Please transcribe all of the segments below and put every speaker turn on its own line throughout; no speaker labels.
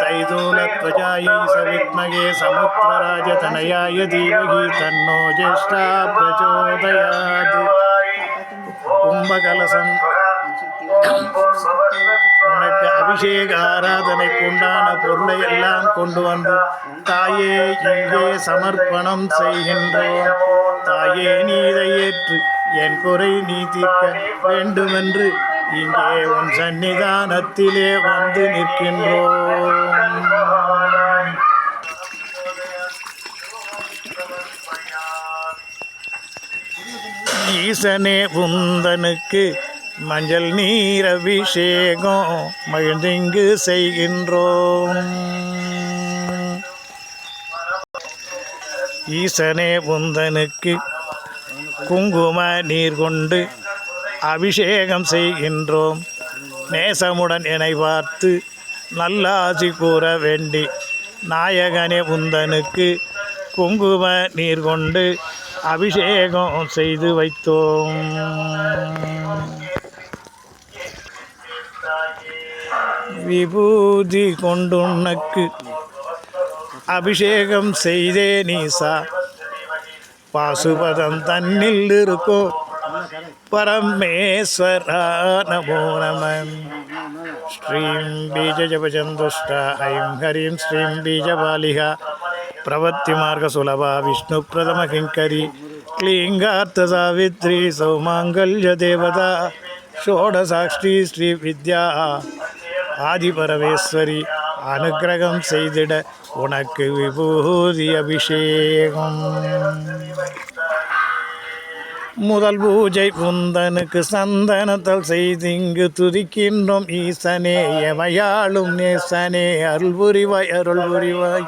தைதூலத்வஜாயை சவித்மகே சமுத்திரராஜதனயாய தீமகி தன்னோ ஜேஷ்டா பிரச்சோதயாத். கும்பகலசம் உனக்கு அபிஷேக ஆராதனைக்கு உண்டான பொருளை எல்லாம் கொண்டு வந்து தாயே இங்கே சமர்ப்பணம் செய்கின்றோம். தாயே நீதை ஏற்று என் குறை நீ தீர்க்க வேண்டுமென்று இங்கே உன் சன்னிதானத்திலே வந்து நிற்கின்றோம். ஈசனே உந்தனுக்கு மஞ்சள் நீர் அபிஷேகம் மகிழ்ந்திங்கு செய்கின்றோம். ஈசனே உந்தனுக்கு குங்கும நீர் கொண்டு அபிஷேகம் செய்கின்றோம். நேசமுடன் என்னை பார்த்து நல்லாசி கூற வேண்டி நாயகனே உந்தனுக்கு குங்கும நீர் கொண்டு அபிஷேகம் செய்து வைத்தோம். விபூதி கொண்டுனக்கு அபிஷேகம் செய்தே நீசா பாசுபதம் தன்னில் இருக்கோ பரமேஸ்வரா நமோ நம. ஸ்ரீம் பீஜ ஜபச்சந்துஷ்ட ஐம் ஹரீம் ஸ்ரீம் பீஜபாலிகா பிரவத்தி மார்க சுலபா விஷ்ணு பிரதம கிங்கரி க்ளீங்கார்த்த சாவித்ரி சௌமாங்கல்ய தேவதா ஷோடசாஷ்டி ஸ்ரீ வித்யா ஆதிபரமேஸ்வரி அனுக்கிரகம் செய்திட உனக்கு விபூதி அபிஷேகம். முதல் பூஜை உந்தனுக்கு சந்தனத்தால் செய்திங்கு துதிக்கின்றோம். ஈசனே எமையாளும் நேசனே அருள் புரிவாய் அருள் புரிவாய்.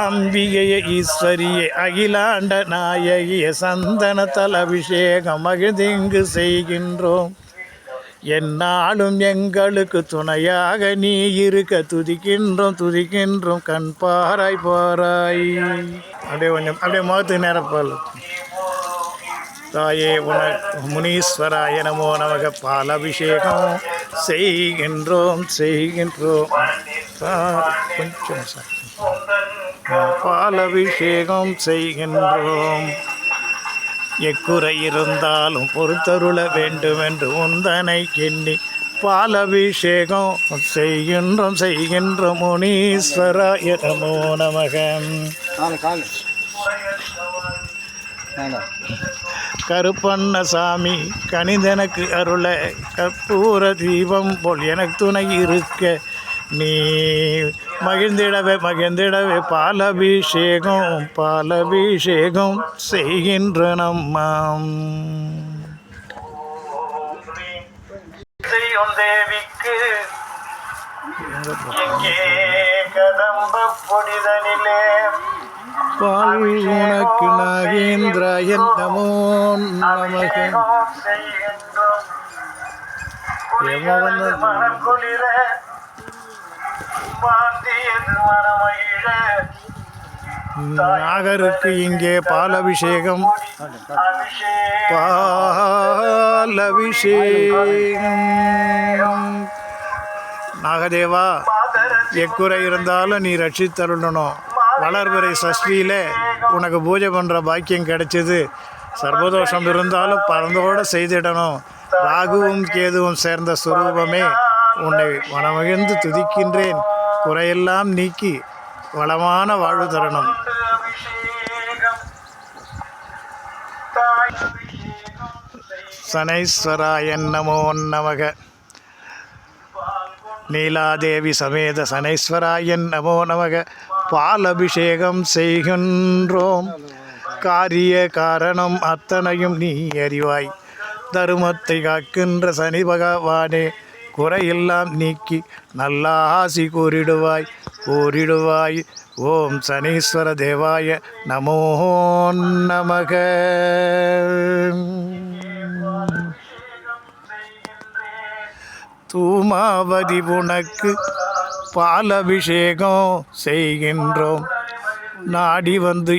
அம்பிகையே ஈஸ்வரியே அகிலாண்ட நாயகிய சந்தனத்தால் அபிஷேகம் மகிழ்ந்திங்கு செய்கின்றோம். என்னாலும் எங்களுக்கு துணையாக நீ இருக்க துதிக்கின்றோம் துதிக்கின்றோம் கண் பாராய் பாராய். அப்படியே கொஞ்சம் அப்படியே முகத்துக்கு நேரப்பால். தாயே உனக்கு முனீஸ்வராய நமோ நமக பாலபிஷேகம் செய்கின்றோம் செய்கின்றோம். கொஞ்சம் பாலபிஷேகம் செய்கின்றோம். எக்குறை இருந்தாலும் பொறுத்தருள வேண்டுமென்று உந்தனை எண்ணி பாலபிஷேகம் செய்கின்றோம் செய்கின்றோம். முனீஸ்வராய நமோ நமக. கருப்பண்ணசாமி கணிதனுக்கு அருள கற்பூர தீபம் போல் எனக்கு துணை இருக்க நீ மகிழ்ந்திடவே மகிழ்ந்திடவே பாலபிஷேகம் பாலபிஷேகம் செய்கின்ற நம்மாம். தேவிக்கு பொடிதனிலே பால் உனக்கு நாகேந்திராயன் நமோ நமக. நாகருக்கு இங்கே பாலபிஷேகம் பாலபிஷேகம். நாகதேவா எக்குறை இருந்தாலும் நீ ரட்சித்தருளணும். வளர்பிறை சஷ்டியில் உனக்கு பூஜை பண்ணுற பாக்கியம் கிடைச்சிது. சர்வதோஷம் இருந்தாலும் பறந்தோடு செய்திடணும். ராகுவும் கேதுவும் சேர்ந்த சுரூபமே உன்னை மனமகிழ்ந்து துதிக்கின்றேன். குறையெல்லாம் நீக்கி வளமான வாழ்வு தரணும். சனைஸ்வராயன் நமோ நமக. நீலாதேவி சமேத சனைஸ்வராயன் நமோ நமக. பாலபிஷேகம் செய்கின்றோம். காரிய காரணம் அத்தனையும் நீ அறிவாய். தருமத்தை காக்கின்ற சனி பகவானே குறையெல்லாம் நீக்கி நல்ல ஆசி கூறிடுவாய் கூறிடுவாய். ஓம் சனீஸ்வர தேவாய நமோ நமக. தூமாவதி உனக்கு பாலபிஷேகம் செய்கின்றோம். நாடி வந்து